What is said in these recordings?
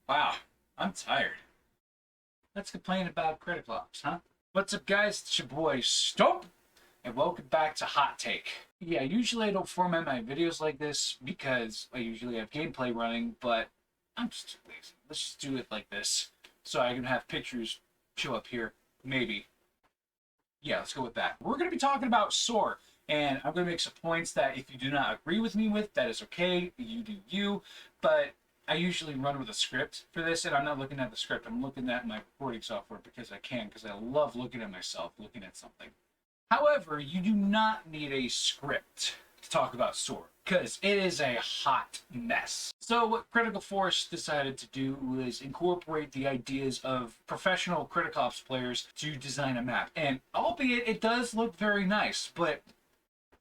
Wow, I'm tired. Let's complain about critical ops, huh? What's up, guys? It's your boy Stump, and welcome back to Hot Take. Yeah, usually I don't format my videos like this because I usually have gameplay running, but I'm just too lazy. Let's just do it like this so I can have pictures show up here. Maybe. Yeah, let's go with that. We're going to be talking about SOAR, and I'm going to make some points that if you do not agree with me with, that is okay. You do you, but I usually run with a script for this, and I'm not looking at the script. I'm looking at my recording software because I can, because I love looking at myself, looking at something. However, you do not need a script to talk about SOAR, because it is a hot mess. So what Critical Force decided to do was incorporate the ideas of professional Critical Ops players to design a map. And albeit it does look very nice, but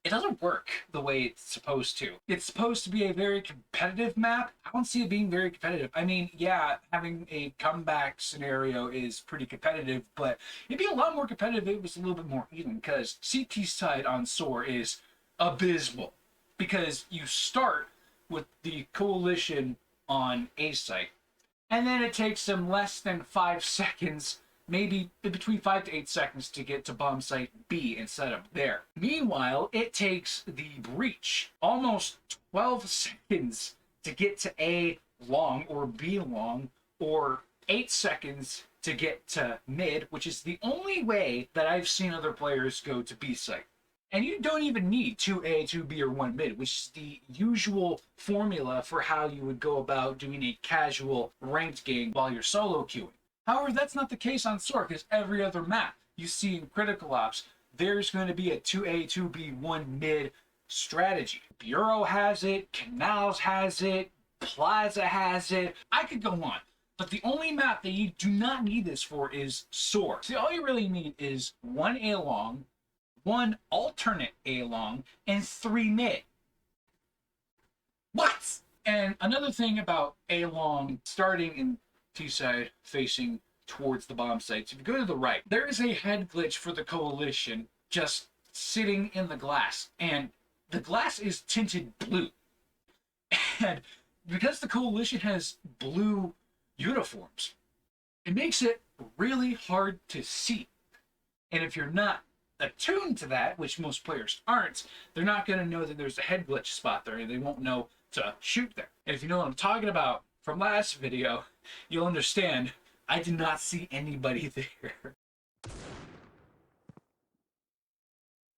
it doesn't work the way it's supposed to. It's supposed to be a very competitive map. I don't see it being very competitive. I mean, yeah, having a comeback scenario is pretty competitive, but it'd be a lot more competitive if it was a little bit more even, because CT side on SOAR is abysmal. Because you start with the coalition on A site, and then it takes them less than 5 seconds, maybe between 5 to 8 seconds, to get to bomb site B and set up there. Meanwhile, it takes the breach almost 12 seconds to get to A long or B long, or 8 seconds to get to mid, which is the only way that I've seen other players go to B site. And you don't even need 2A, 2B, or 1 mid, which is the usual formula for how you would go about doing a casual ranked game while you're solo queuing. However, that's not the case on SOAR, because every other map you see in Critical Ops, there's going to be a 2A, 2B, 1 mid strategy. Bureau has it, Canals has it, Plaza has it. I could go on. But the only map that you do not need this for is SOAR. See, all you really need is 1 A long, 1 alternate A long, and 3 mid. What? And another thing about A long, starting in T side facing towards the bomb sites, if you go to the right, there is a head glitch for the coalition just sitting in the glass, and the glass is tinted blue. And because the coalition has blue uniforms, it makes it really hard to see. And if you're not attuned to that, which most players aren't, they're not going to know that there's a head glitch spot there, and they won't know to shoot there. And if you know what I'm talking about from last video, you'll understand I did not see anybody there.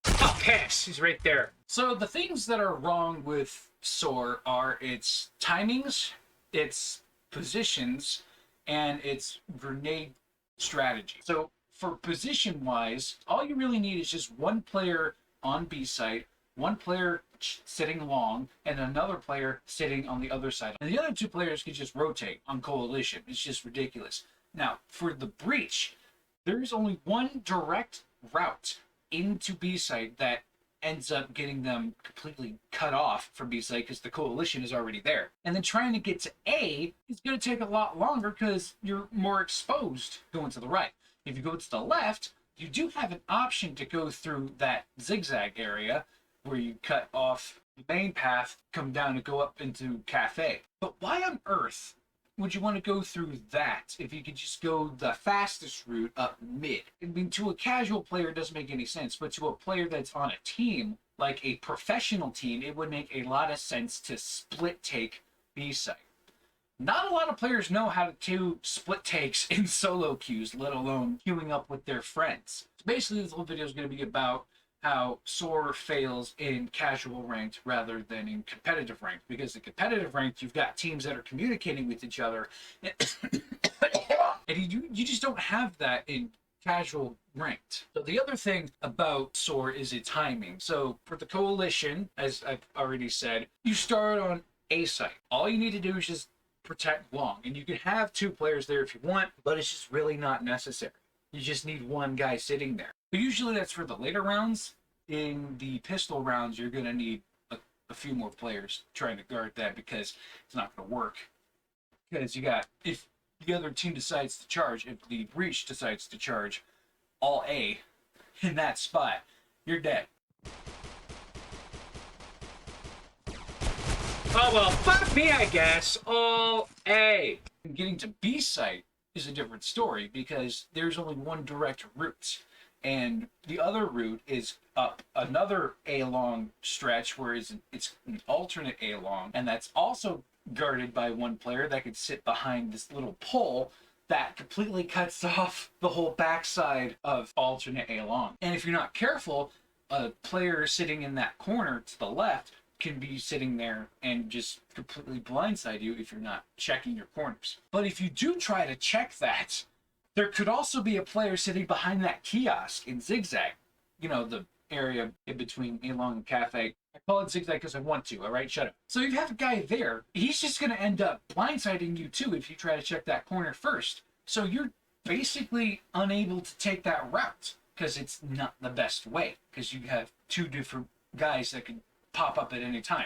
Oh, pass! He's right there. So the things that are wrong with SOAR are its timings, its positions, and its grenade strategy. So for position-wise, all you really need is just 1 player on B site, 1 player sitting long, and another player sitting on the other side. And the other 2 players can just rotate on coalition. It's just ridiculous. Now, for the breach, there's only 1 direct route into B site that ends up getting them completely cut off from B site because the coalition is already there. And then trying to get to A is going to take a lot longer because you're more exposed going to the right. If you go to the left, you do have an option to go through that zigzag area where you cut off the main path, come down and go up into Cafe. But why on earth would you want to go through that if you could just go the fastest route up mid? I mean, to a casual player, it doesn't make any sense, but to a player that's on a team, like a professional team, it would make a lot of sense to split take B site. Not a lot of players know how to split takes in solo queues, let alone queuing up with their friends. So basically, this whole video is going to be about how SOAR fails in casual ranked rather than in competitive ranked. Because in competitive ranked, you've got teams that are communicating with each other, and you just don't have that in casual ranked. So the other thing about SOAR is its timing. So for the coalition, as I've already said, you start on A site. All you need to do is just protect long, and you can have 2 players there if you want, but it's just really not necessary. You just need 1 guy sitting there. But usually that's for the later rounds. In the pistol rounds, you're going to need a few more players trying to guard that, because it's not going to work. Because you got, if the other team decides to charge, if the breach decides to charge all A in that spot, you're dead. Oh, well, fuck me, I guess. All A. Getting to B site is a different story because there's only one direct route. And the other route is up another A-long stretch where it's an alternate A-long. And that's also guarded by one player that could sit behind this little pole that completely cuts off the whole backside of alternate A-long. And if you're not careful, a player sitting in that corner to the left can be sitting there and just completely blindside you if you're not checking your corners. But if you do try to check that, there could also be a player sitting behind that kiosk in zigzag. You know, the area in between A-long and cafe. I call it zigzag because I want to, all right? Shut up. So you have a guy there, he's just going to end up blindsiding you too if you try to check that corner first. So you're basically unable to take that route because it's not the best way because you have two different guys that can pop up at any time.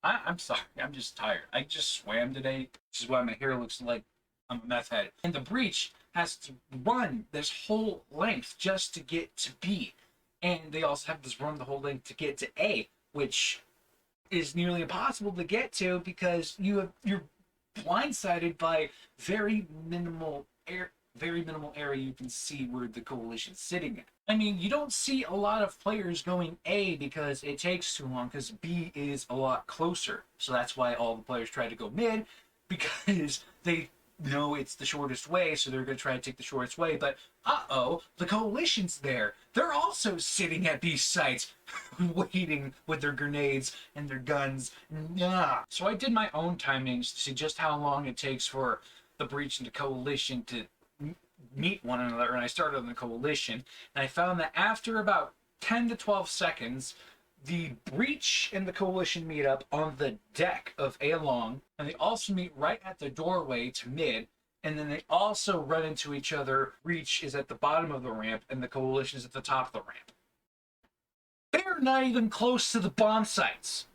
I'm sorry, I'm just tired. I just swam today, which is why my hair looks like I'm a meth head. And the breach has to run this whole length just to get to B. And they also have to run the whole length to get to A, which is nearly impossible to get to because you're blindsided by very minimal area you can see where the coalition's sitting at. I mean, you don't see a lot of players going A because it takes too long because B is a lot closer. So that's why all the players try to go mid because they know it's the shortest way, so they're going to try to take the shortest way. But the coalition's there. They're also sitting at B sites waiting with their grenades and their guns. Nah. So I did my own timings to see just how long it takes for the breach and the coalition to meet one another, and I started on the coalition, and I found that after about 10 to 12 seconds, the breach and the coalition meet up on the deck of A-long, and they also meet right at the doorway to mid, and then they also run into each other. Breach is at the bottom of the ramp, and the coalition is at the top of the ramp. They're not even close to the bomb sites.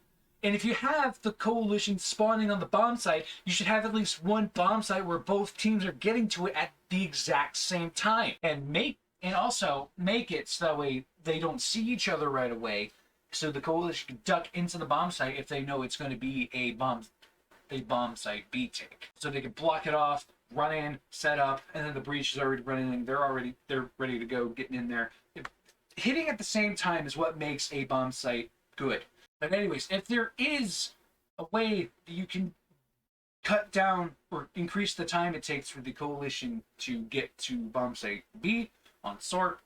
And if you have the coalition spawning on the bomb site, you should have at least one bomb site where both teams are getting to it at the exact same time. And also make it so that way they don't see each other right away. So the coalition can duck into the bomb site if they know it's going to be a bomb site B take. So they can block it off, run in, set up, and then the breach is already running in. They're ready to go, getting in there. Hitting at the same time is what makes a bomb site good. But anyways, if there is a way that you can cut down or increase the time it takes for the coalition to get to bomb site B on SOAR,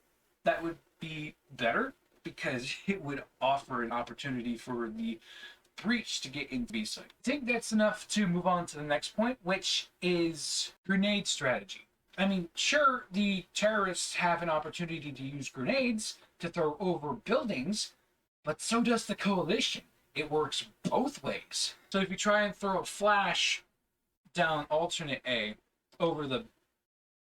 that would be better because it would offer an opportunity for the breach to get into B site. I think that's enough to move on to the next point, which is grenade strategy. I mean, sure, the terrorists have an opportunity to use grenades to throw over buildings, but so does the coalition. It works both ways. So if you try and throw a flash down alternate A over the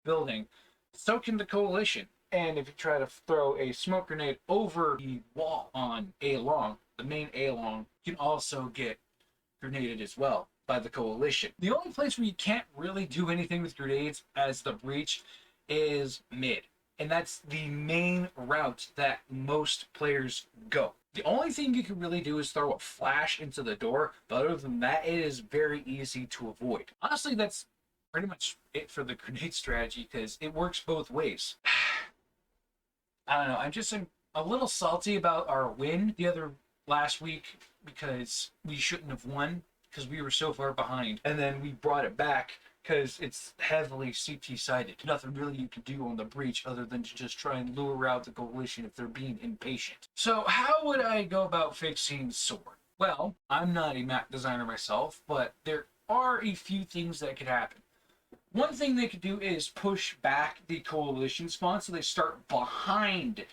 building, so can the coalition. And if you try to throw a smoke grenade over the wall on A-long, the main A-long, you can also get grenaded as well by the coalition. The only place where you can't really do anything with grenades as the breach is mid. And that's the main route that most players go. The only thing you can really do is throw a flash into the door, but other than that, it is very easy to avoid. Honestly, that's pretty much it for the grenade strategy because it works both ways. I don't know, I'm just a little salty about our win last week because we shouldn't have won because we were so far behind. And then we brought it back because it's heavily CT sided. Nothing really you can do on the breach other than to just try and lure out the coalition if they're being impatient. So how would I go about fixing SOAR? Well, I'm not a map designer myself, but there are a few things that could happen. One thing they could do is push back the coalition spawn so they start behind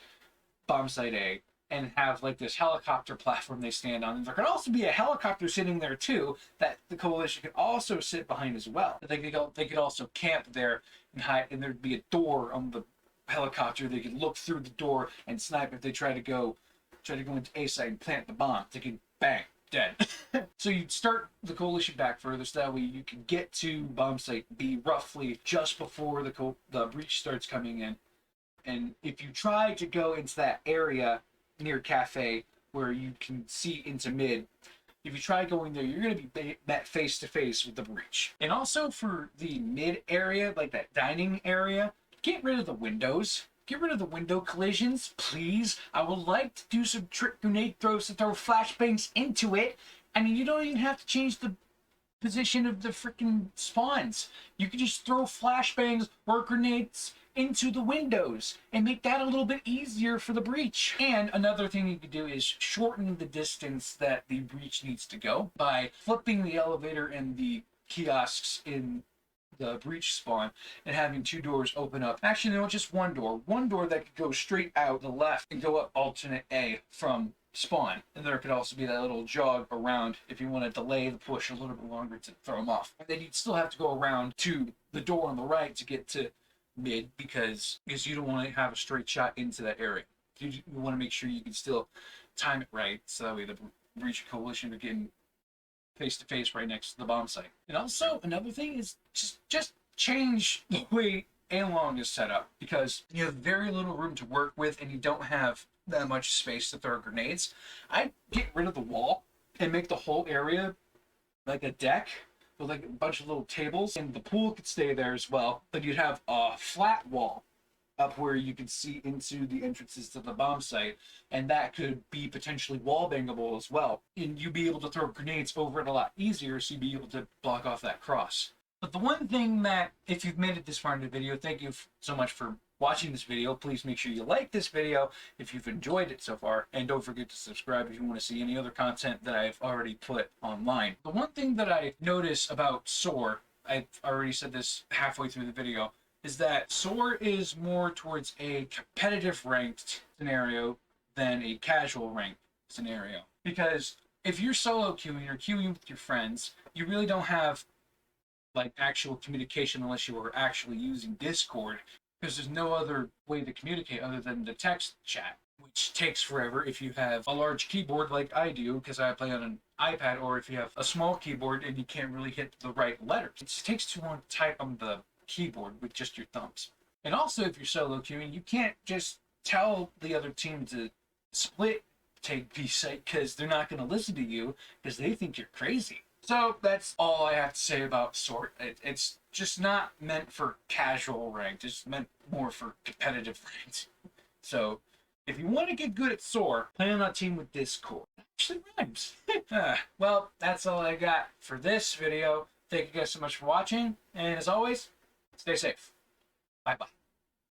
bomb site A and have like this helicopter platform they stand on. And there could also be a helicopter sitting there too that the coalition could also sit behind as well. They could also camp there and hide, and there'd be a door on the helicopter. They could look through the door and snipe if they try to go into A site and plant the bomb. They could bang, dead. So you'd start the coalition back further so that way you can get to bomb site B roughly just before the breach starts coming in. And if you try to go into that area near cafe where you can see into mid, If you try going there, you're going to be met face to face with the breach. And also for the mid area, like that dining area, get rid of the windows. Get rid of the window collisions, please. I would like to do some trick grenade throws to throw flashbangs into it. I mean, you don't even have to change the position of the freaking spawns. You can just throw flashbangs or grenades into the windows and make that a little bit easier for the breach. And another thing you could do is shorten the distance that the breach needs to go by flipping the elevator and the kiosks in the breach spawn and having two doors open up. Actually, no, just one door. One door that could go straight out the left and go up alternate A from spawn. And there could also be that little jog around if you want to delay the push a little bit longer to throw them off. And then you'd still have to go around to the door on the right to get to mid because you don't want to have a straight shot into that area. You want to make sure you can still time it right so that way the breach coalition are getting face to face right next to the bomb site. And also another thing is just change the way A-Long is set up because you have very little room to work with and you don't have that much space to throw grenades. I'd get rid of the wall and make the whole area like a deck with like a bunch of little tables, and the pool could stay there as well, but you'd have a flat wall up where you could see into the entrances to the bomb site, and that could be potentially wall bangable as well. And you'd be able to throw grenades over it a lot easier, so you'd be able to block off that cross. But the one thing that, if you've made it this far in the video, thank you so much for watching this video. Please make sure you like this video if you've enjoyed it so far, and don't forget to subscribe if you want to see any other content that I've already put online. The one thing that I notice about SOAR, I've already said this halfway through the video, is that SOAR is more towards a competitive ranked scenario than a casual ranked scenario. Because if you're solo queuing or queuing with your friends, you really don't have like actual communication unless you are actually using Discord, because there's no other way to communicate other than the text chat, which takes forever if you have a large keyboard like I do, because I play on an iPad, or if you have a small keyboard and you can't really hit the right letters. It just takes too long to type on the keyboard with just your thumbs. And also, if you're solo queuing, you can't just tell the other team to split take B site because they're not going to listen to you because they think you're crazy. So that's all I have to say about SOAR. It's just not meant for casual ranked. It's meant more for competitive ranked. So if you want to get good at SOAR, play on a team with Discord. It actually rhymes. Well, that's all I got for this video. Thank you guys so much for watching. And as always, stay safe. Bye-bye.